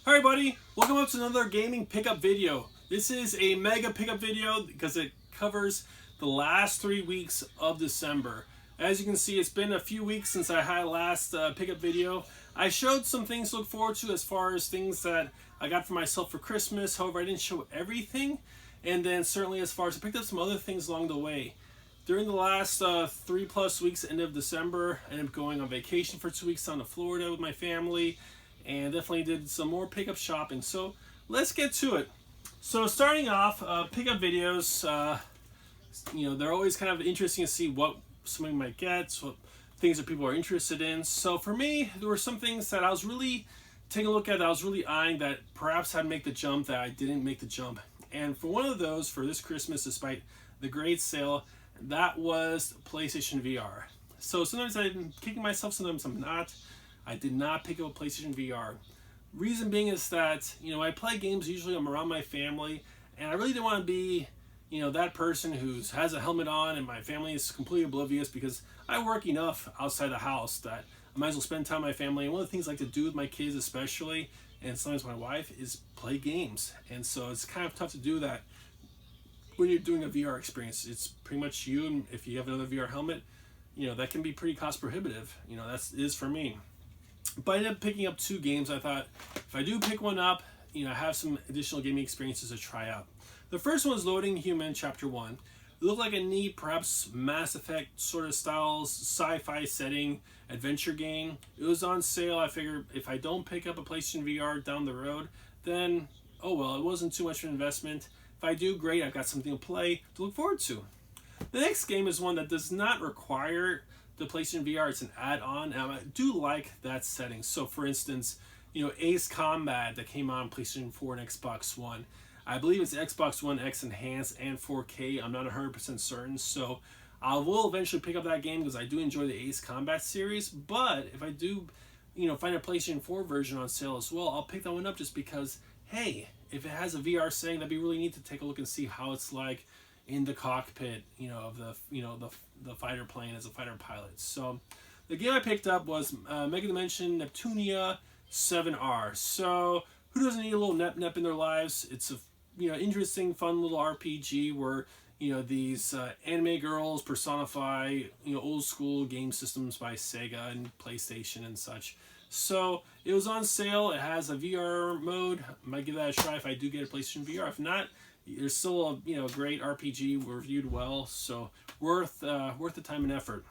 Hi everybody, welcome up to another gaming pickup video. This is a mega pickup video because it covers the last 3 weeks of December. As you can see, it's been a few weeks since I had last pickup video. I showed some things to look forward to as far as things that I got for myself for Christmas. However, I didn't show everything. And then certainly as far as I picked up some other things along the way. During the last 3+ weeks, end of December, I ended up going on vacation for 2 weeks down to Florida with my family, and definitely did some more pickup shopping. So let's get to it. So starting off, pickup videos, they're always kind of interesting to see what somebody might get, what things that people are interested in. So for me, there were some things that I was really taking a look at, that I was really eyeing, that perhaps I'd make the jump that I didn't make the jump. And for one of those, for this Christmas, despite the great sale, that was PlayStation VR. So sometimes I'm kicking myself, sometimes I'm not. I did not pick up a PlayStation VR. Reason being is that, I play games usually I'm around my family, and I really didn't want to be, that person who has a helmet on and my family is completely oblivious, because I work enough outside the house that I might as well spend time with my family. And one of the things I like to do with my kids especially, and sometimes my wife, is play games. And so it's kind of tough to do that when you're doing a VR experience. It's pretty much you, and if you have another VR helmet, that can be pretty cost prohibitive. That is for me. But I ended up picking up 2 games. I thought if I do pick one up, have some additional gaming experiences to try out. The first one is Loading Human Chapter 1. It looked like a neat, perhaps Mass Effect sort of styles, sci-fi setting, adventure game. It was on sale. I figured if I don't pick up a PlayStation VR down the road, then, oh well, it wasn't too much of an investment. If I do, great, I've got something to play to look forward to. The next game is one that does not require the PlayStation VR. It's an add-on, and I do like that setting. So for instance, Ace Combat that came out on PlayStation 4 and Xbox One. I believe it's Xbox One X Enhanced and 4K. I'm not 100% certain. So I will eventually pick up that game because I do enjoy the Ace Combat series. But if I do, find a PlayStation 4 version on sale as well, I'll pick that one up just because, hey, if it has a VR setting, that'd be really neat to take a look and see how it's like in the cockpit, of the fighter plane as a fighter pilot. So the game I picked up was Mega Dimension Neptunia 7R. So who doesn't need a little nep in their lives? It's a interesting, fun little RPG where these anime girls personify old school game systems by Sega and PlayStation and such. So it was on sale. It has a VR mode. I might give that a try if I do get a PlayStation VR. If not, there's still a great RPG, reviewed well, so worth the time and effort.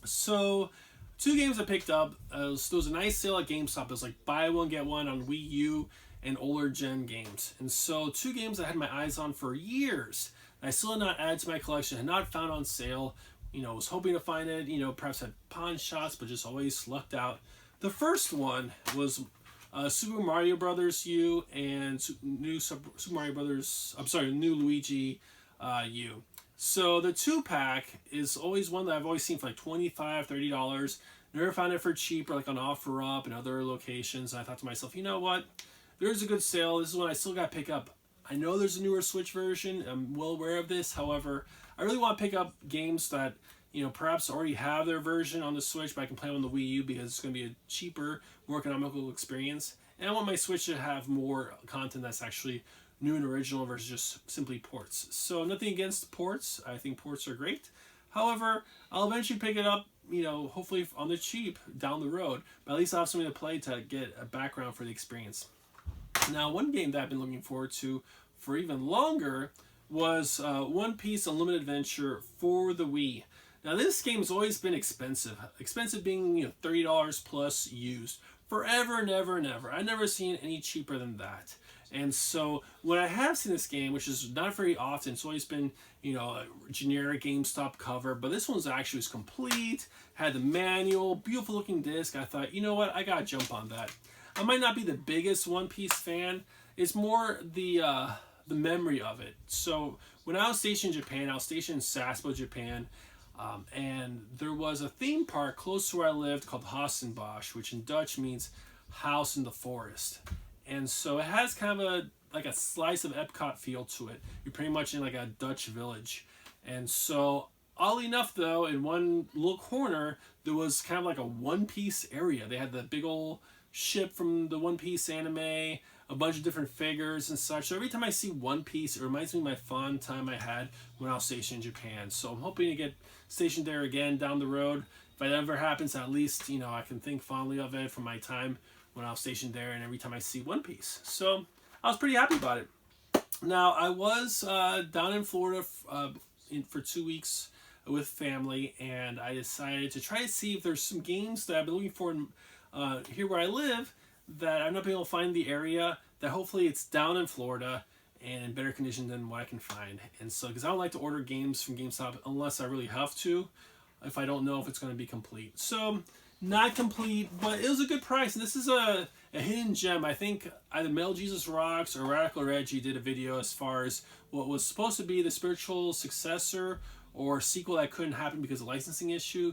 So 2 games I picked up. There was a nice sale at GameStop. It was like buy one get one on Wii U and older gen games. And so 2 games I had my eyes on for years. I still had not added to my collection, had not found on sale. Was hoping to find it. Perhaps at pawn shops, but just always lucked out. The first one was Super Mario Brothers U and new Luigi U. So the 2-pack is always one that I've always seen for like $25, $30. Never found it for cheaper, like on OfferUp and other locations. And I thought to myself, you know what? There's a good sale. This is one I still got to pick up. I know there's a newer Switch version. I'm well aware of this. However, I really want to pick up games that perhaps already have their version on the Switch, but I can play on the Wii U because it's going to be a cheaper, more economical experience. And I want my Switch to have more content that's actually new and original versus just simply ports. So nothing against ports. I think ports are great. However, I'll eventually pick it up, hopefully on the cheap down the road. But at least I'll have something to play to get a background for the experience. Now, one game that I've been looking forward to for even longer was One Piece Unlimited Adventure for the Wii. Now, this game has always been expensive. Expensive being, $30 plus used. Forever and ever and ever. I've never seen any cheaper than that. And so when I have seen this game, which is not very often, it's always been, a generic GameStop cover, but this one's actually was complete, had the manual, beautiful looking disc. I thought, you know what, I gotta jump on that. I might not be the biggest One Piece fan. It's more the memory of it. So when I was stationed in Japan, I was stationed in Sasebo, Japan, and there was a theme park close to where I lived called Hassenbosch, which in Dutch means house in the forest. And so it has kind of like a slice of Epcot feel to it. You're pretty much in like a Dutch village. And so oddly enough though, in one little corner, there was kind of like a One Piece area. They had the big old shipped from the One Piece anime, a bunch of different figures and such. So every time I see One Piece, it reminds me of my fun time I had when I was stationed in Japan. So I'm hoping to get stationed there again down the road. If that ever happens, at least, you know, I can think fondly of it from my time when I was stationed there and every time I see One Piece. So I was pretty happy about it. Now, I was down in Florida for 2 weeks with family, and I decided to try to see if there's some games that I've been looking for here where I live that I've not been able to find in the area, that hopefully it's down in Florida and in better condition than what I can find. And so, because I don't like to order games from GameStop unless I really have to, if I don't know if it's going to be complete. So, not complete, but it was a good price. And this is a hidden gem. I think either Metal Jesus Rocks or Radical Reggie did a video as far as what was supposed to be the spiritual successor or sequel that couldn't happen because of licensing issue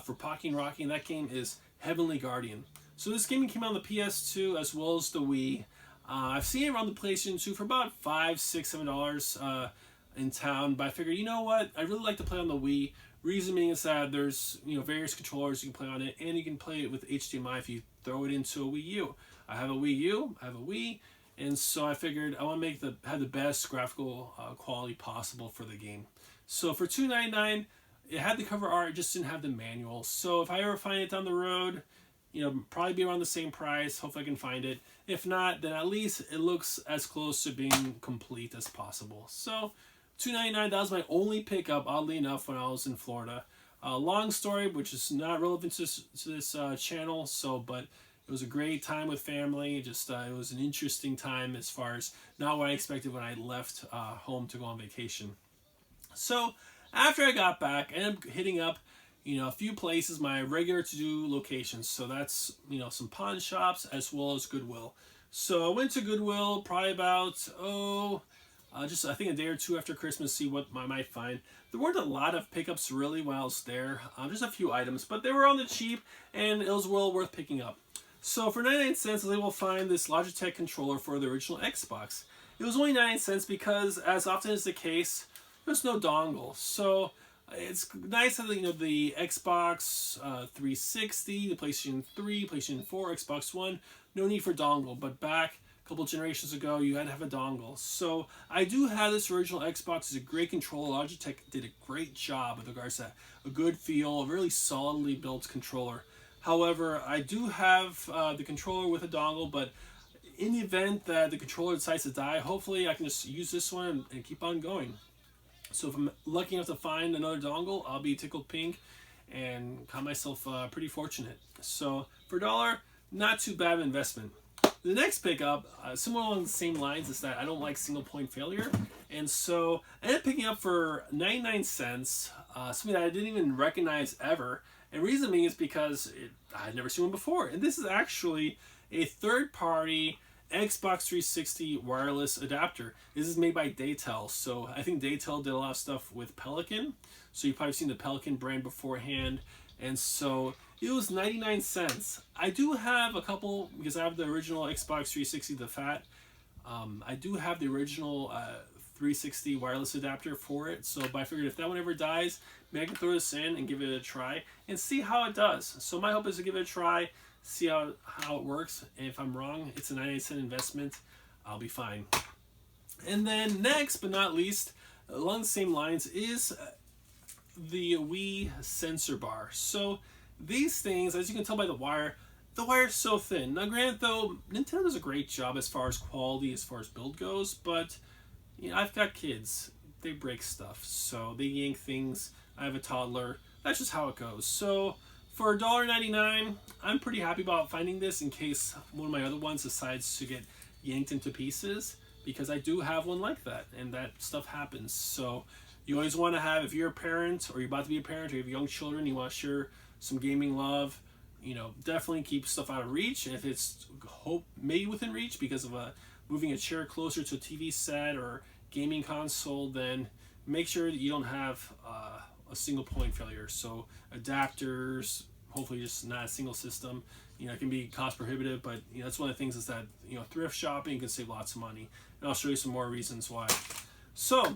for Pocky and Rocky. And that game is Heavenly Guardian. So this game came out on the PS2 as well as the Wii. I've seen it around the PlayStation 2 for about $5, $6, $7 in town. But I figured, you know what? I really like to play on the Wii. Reason being is that there's, you know, various controllers you can play on it, and you can play it with HDMI if you throw it into a Wii U. I have a Wii U, I have a Wii, and so I figured I want to have the best graphical quality possible for the game. So for $2.99, it had the cover art, it just didn't have the manual. So if I ever find it down the road, you know, probably be around the same price. Hopefully I can find it. If not, then at least it looks as close to being complete as possible. So $2.99, that was my only pickup, oddly enough, when I was in Florida. Long story, which is not relevant to this channel, but it was a great time with family. Just it was an interesting time as far as not what I expected when I left home to go on vacation. So after I got back, I ended up hitting up, you know, a few places, my regular to-do locations. So that's, you know, some pawn shops as well as Goodwill. So I went to Goodwill probably about, just I think a day or two after Christmas, see what I might find. There weren't a lot of pickups really while I was there, just a few items, but they were on the cheap and it was well worth picking up. So for 99 cents, I was able to find this Logitech controller for the original Xbox. It was only 99 cents because, as often is the case, there's no dongle. So it's nice that, you know, the Xbox 360, the PlayStation 3, PlayStation 4, Xbox One, no need for dongle, but back a couple generations ago, you had to have a dongle. So I do have this original Xbox. It's a great controller. Logitech did a great job with regards to a good feel, a really solidly built controller. However, I do have the controller with a dongle, but in the event that the controller decides to die, hopefully I can just use this one and keep on going. So if I'm lucky enough to find another dongle, I'll be tickled pink and count myself pretty fortunate. So for $1, not too bad of an investment. The next pickup, similar along the same lines, is that I don't like single point failure. And so I ended up picking up for 99 cents, something that I didn't even recognize ever. And reason being is because I had never seen one before. And this is actually a third-party Xbox 360 wireless adapter. This is made by Daytel. So I think Daytel did a lot of stuff with Pelican. So you've probably seen the Pelican brand beforehand. And so it was 99 cents. I do have a couple, because I have the original Xbox 360, the fat. I do have the original 360 wireless adapter for it. So but I figured if that one ever dies, maybe I can throw this in and give it a try and see how it does. So my hope is to give it a try, see how it works. And if I'm wrong, it's a 99-cent investment. I'll be fine. And then next but not least, along the same lines, is the Wii sensor bar. So these things, as you can tell by the wire is so thin. Now granted though, Nintendo does a great job as far as quality, as far as build goes, but you know, I've got kids. They break stuff. So they yank things. I have a toddler. That's just how it goes. So for $1.99, I'm pretty happy about finding this in case one of my other ones decides to get yanked into pieces, because I do have one like that, and that stuff happens. So you always want to have, if you're a parent or you're about to be a parent or you have young children, you want to share some gaming love, you know, definitely keep stuff out of reach. And if it's maybe within reach because of moving a chair closer to a TV set or gaming console, then make sure that you don't have a single point failure. So adapters, hopefully just not a single system. You know, it can be cost prohibitive, but you know, that's one of the things is that, you know, thrift shopping can save lots of money. And I'll show you some more reasons why. So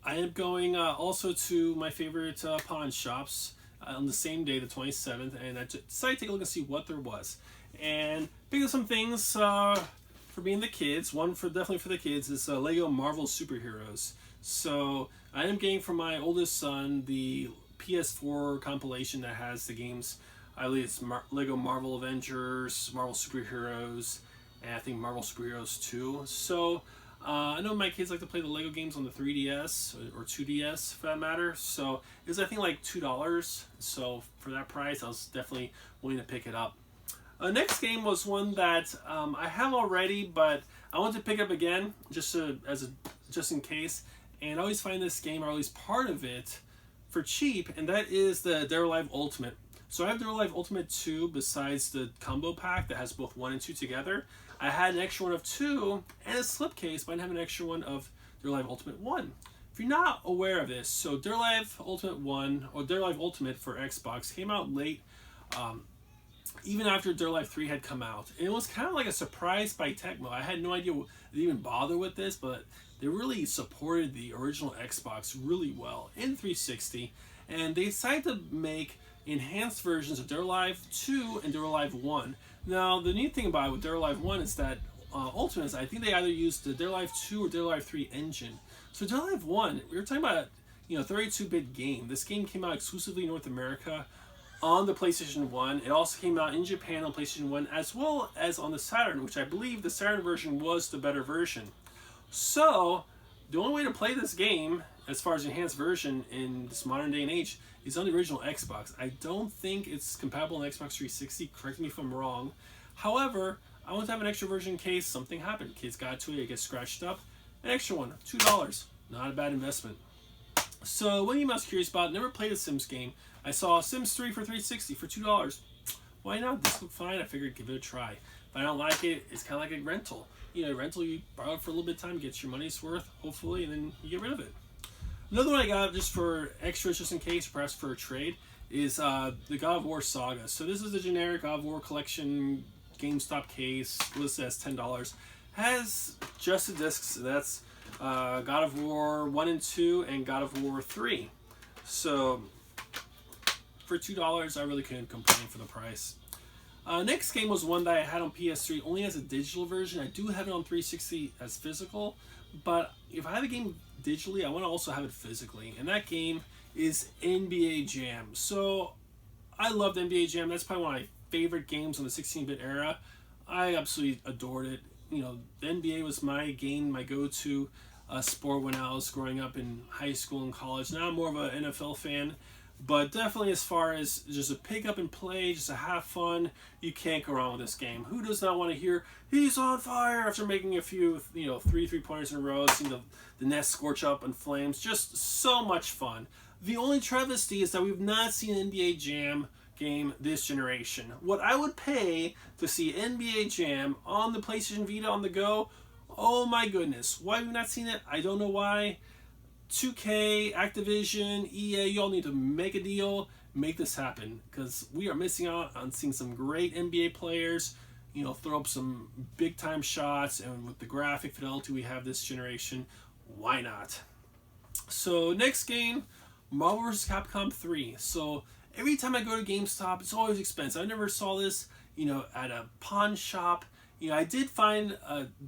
I ended up going also to my favorite pawn shops on the same day, the 27th, and I decided to take a look and see what there was. and picked up some things for being the kids. One for definitely for the kids is Lego Marvel Superheroes. So I am getting from my oldest son the PS4 compilation that has the games. I believe it's Lego Marvel Avengers, Marvel Superheroes, and I think Marvel Superheroes 2. So I know my kids like to play the Lego games on the 3DS or 2DS for that matter. So it was I think like $2. So for that price, I was definitely willing to pick it up. Next game was one that I have already, but I wanted to pick up again just in case. And I always find this game, or at least part of it, for cheap, and that is the Dead or Alive Ultimate. So I have Dead or Alive Ultimate 2 besides the combo pack that has both 1 and 2 together. I had an extra one of 2 and a slipcase, but I didn't have an extra one of Dead or Alive Ultimate 1. If you're not aware of this, so Dead or Alive Ultimate 1, or Dead or Alive Ultimate for Xbox, came out late, even after Dead or Alive 3 had come out. And it was kind of like a surprise by Tecmo. I had no idea they even bother with this, but they really supported the original Xbox really well in 360. And they decided to make enhanced versions of Dead or Alive 2 and Dead or Alive 1. Now, the neat thing about it with Dead or Alive 1 is that Ultimate, I think they either used the Dead or Alive 2 or Dead or Alive 3 engine. So Dead or Alive 1, we were talking about 32-bit game. This game came out exclusively in North America on the PlayStation 1. It also came out in Japan on PlayStation 1 as well as on the Saturn, which I believe the Saturn version was the better version. So the only way to play this game, as far as enhanced version in this modern day and age, is on the original Xbox. I don't think it's compatible on Xbox 360. Correct me if I'm wrong. However, I want to have an extra version in case something happened. Kids got to it, it gets scratched up. An extra one, $2. Not a bad investment. So one game I was curious about, never played a Sims game. I saw Sims 3 for 360 for $2. Why not? This looked fine. I figured give it a try. If I don't like it, it's kind of like a rental. Rental, you borrow it for a little bit of time, get your money's worth, hopefully, and then you get rid of it. Another one I got just for extras, just in case, perhaps for a trade, is the God of War Saga. So this is a generic God of War collection GameStop case, listed as $10. Has just the discs. That's God of War 1 and 2 and God of War 3. So for $2, I really couldn't complain for the price. Next game was one that I had on PS3 only as a digital version. I do have it on 360 as physical, but if I have a game digitally, I want to also have it physically. And that game is NBA Jam. So I loved NBA Jam. That's probably one of my favorite games on the 16-bit era. I absolutely adored it. The NBA was my game, my go-to sport when I was growing up in high school and college. Now I'm more of an NFL fan. But definitely as far as just a pick up and play, just to have fun, you can't go wrong with this game. Who does not want to hear, he's on fire, after making a few, 3-pointers in a row, seeing the net scorch up in flames. Just so much fun. The only travesty is that we've not seen an NBA Jam game this generation. What I would pay to see NBA Jam on the PlayStation Vita on the go, oh my goodness. Why have we not seen it? I don't know why. 2K, Activision, EA, you all need to make a deal, make this happen, because we are missing out on seeing some great NBA players, throw up some big time shots, and with the graphic fidelity we have this generation, why not? So next game, Marvel vs. Capcom 3. So every time I go to GameStop, it's always expensive. I never saw this, at a pawn shop. I did find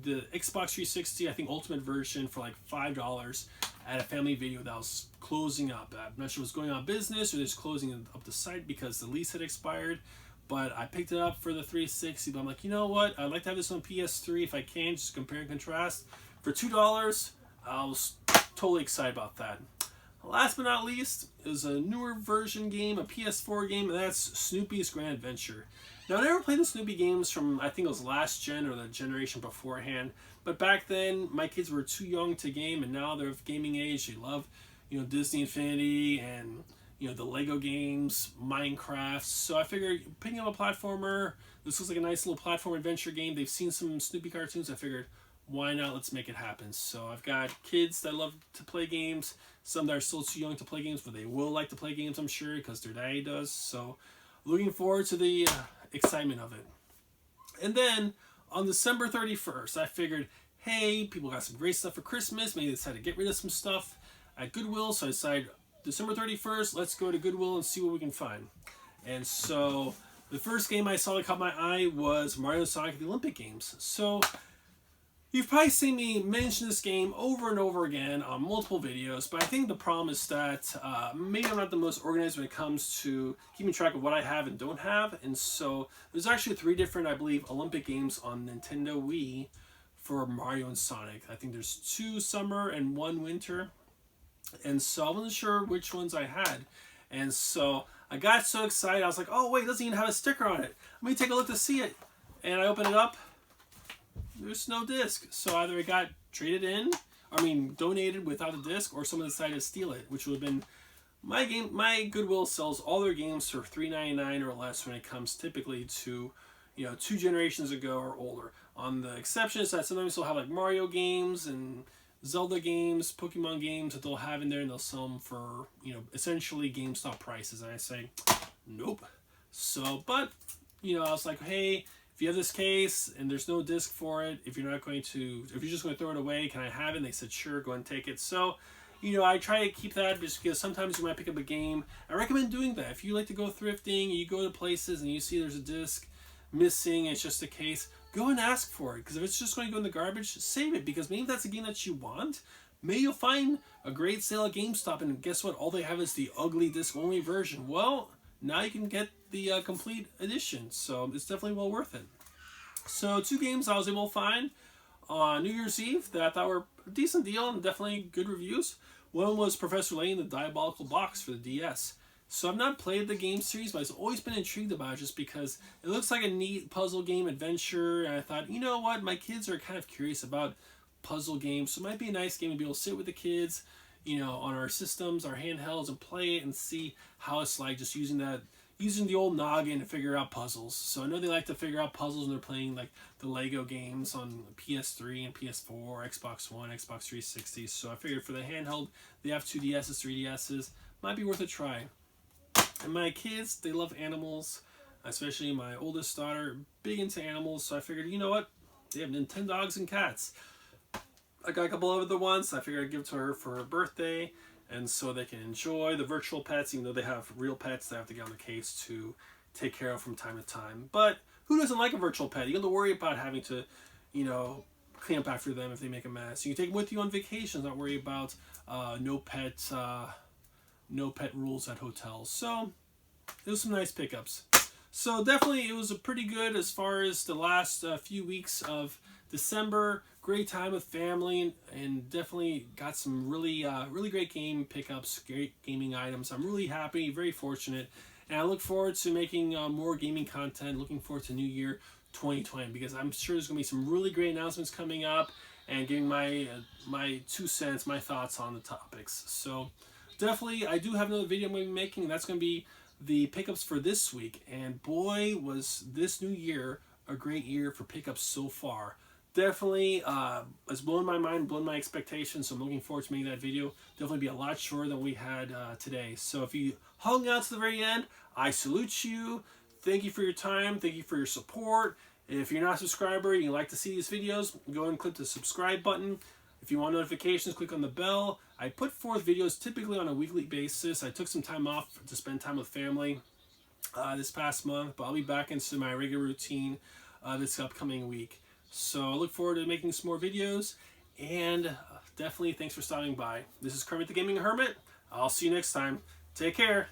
the Xbox 360, I think Ultimate version for like $5 at a Family Video that was closing up. I'm not sure if it was going out of business or just closing up the site because the lease had expired. But I picked it up for the 360. But I'm like, you know what? I'd like to have this on PS3 if I can, just compare and contrast. For $2, I was totally excited about that. Last but not least is a newer version game, a PS4 game, and that's Snoopy's Grand Adventure. Now, I never played the Snoopy games from, I think it was last gen or the generation beforehand, but back then, my kids were too young to game, and now they're of gaming age. They love, Disney Infinity and, the Lego games, Minecraft. So I figured picking up a platformer, this looks like a nice little platform adventure game. They've seen some Snoopy cartoons. I figured, why not? Let's make it happen. So I've got kids that love to play games, some that are still too young to play games, but they will like to play games, I'm sure, because their daddy does. So looking forward to the excitement of it. And then on December 31st, I figured, hey, people got some great stuff for Christmas. Maybe they decided to get rid of some stuff at Goodwill. So I decided December 31st, let's go to Goodwill and see what we can find. And so The first game I saw that caught my eye was Mario and Sonic at the Olympic Games. So you've probably seen me mention this game over and over again on multiple videos, but I think the problem is that maybe I'm not the most organized when it comes to keeping track of what I have and don't have. And so there's actually 3 different, I believe, Olympic games on Nintendo Wii for Mario and Sonic. I think there's 2 summer and 1 winter. And so I wasn't sure which ones I had. And so I got so excited, I was like, oh wait, it doesn't even have a sticker on it. Let me take a look to see it. And I open it up, there's no disc. So either it got donated without a disc, or someone decided to steal it, which would have been my game. My Goodwill sells all their games for $3.99 or less when it comes typically to, 2 generations ago or older. On the exceptions that sometimes they'll have like Mario games and Zelda games, Pokemon games that they'll have in there, and they'll sell them for, essentially GameStop prices. And I say, nope. So, but, I was like, hey, if you have this case and there's no disc for it, if you're just going to throw it away, can I have it? And they said, sure, go ahead and take it. So, I try to keep that just because sometimes you might pick up a game. I recommend doing that. If you like to go thrifting, you go to places and you see there's a disc missing, it's just a case, go and ask for it. Because if it's just going to go in the garbage, save it. Because maybe that's a game that you want. Maybe you'll find a great sale at GameStop, and guess what? All they have is the ugly disc-only version. Well, now you can get the complete edition. So it's definitely well worth it. So 2 games I was able to find on New Year's Eve that I thought were a decent deal and definitely good reviews. One was Professor Layton, the Diabolical Box for the DS. So I've not played the game series, but I've always been intrigued about it just because it looks like a neat puzzle game adventure. And I thought, you know what, my kids are kind of curious about puzzle games, so it might be a nice game to be able to sit with the kids, on our systems, our handhelds, and play it and see how it's like just using the old noggin to figure out puzzles. So I know they like to figure out puzzles when they're playing like the Lego games on PS3 and PS4, Xbox One, Xbox 360. So I figured for the handheld, they have 2DSs, 3DSs, might be worth a try. And my kids, they love animals, especially my oldest daughter, big into animals. So I figured, you know what? They have Nintendogs and cats. I got a couple of other ones I figured I'd give to her for her birthday. And so they can enjoy the virtual pets, even though they have real pets they have to get on the case to take care of from time to time. But who doesn't like a virtual pet? You don't have to worry about having to, clean up after them if they make a mess. You can take them with you on vacations, not worry about no pet rules at hotels. So it was some nice pickups. So definitely it was a pretty good as far as the last few weeks of December. Great time with family, and definitely got some really great game pickups, great gaming items. I'm really happy, very fortunate, and I look forward to making more gaming content. Looking forward to New Year 2020 because I'm sure there's going to be some really great announcements coming up, and giving my 2 cents, my thoughts on the topics. So definitely, I do have another video I'm going to be making, and that's going to be the pickups for this week. And boy, was this new year a great year for pickups so far. Definitely has blown my mind, blown my expectations, so I'm looking forward to making that video. Definitely be a lot shorter than we had today. So if you hung out to the very end, I salute you. Thank you for your time. Thank you for your support. If you're not a subscriber and you like to see these videos, go ahead and click the subscribe button. If you want notifications, click on the bell. I put forth videos typically on a weekly basis. I took some time off to spend time with family this past month, but I'll be back into my regular routine this upcoming week. So I look forward to making some more videos, and definitely thanks for stopping by. This is Kermit the Gaming Hermit. I'll see you next time. Take care.